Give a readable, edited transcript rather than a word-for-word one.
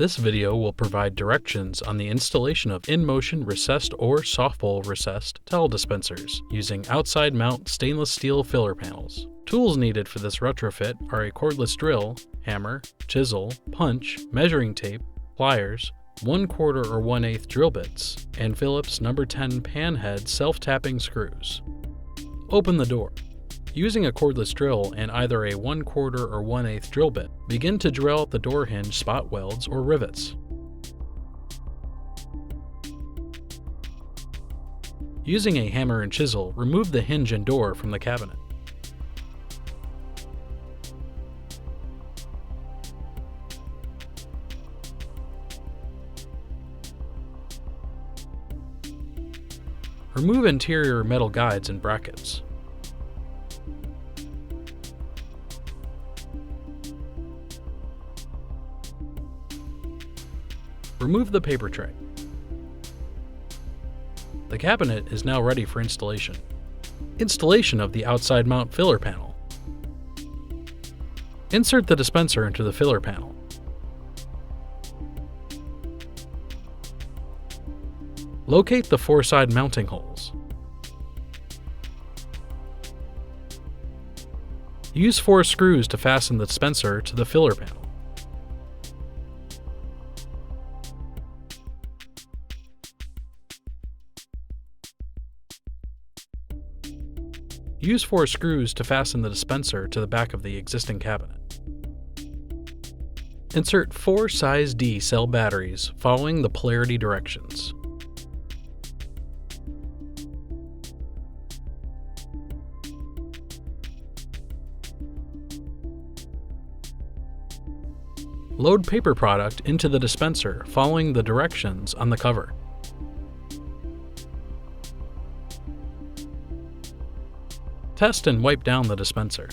This video will provide directions on the installation of in-motion recessed or soft-pull recessed towel dispensers using outside mount stainless steel filler panels. Tools needed for this retrofit are a cordless drill, hammer, chisel, punch, measuring tape, pliers, 1/4 or 1/8 drill bits, and Phillips No. 10 pan head self-tapping screws. Open the door. Using a cordless drill and either a 1/4 or 1/8 drill bit, begin to drill out the door hinge spot welds or rivets. Using a hammer and chisel, remove the hinge and door from the cabinet. Remove interior metal guides and brackets. Remove the paper tray. The cabinet is now ready for installation. Installation of the outside mount filler panel. Insert the dispenser into the filler panel. Locate the 4 side mounting holes. Use 4 screws to fasten the dispenser to the filler panel. Use 4 screws to fasten the dispenser to the back of the existing cabinet. Insert 4 size D cell batteries following the polarity directions. Load paper product into the dispenser following the directions on the cover. Test and wipe down the dispenser.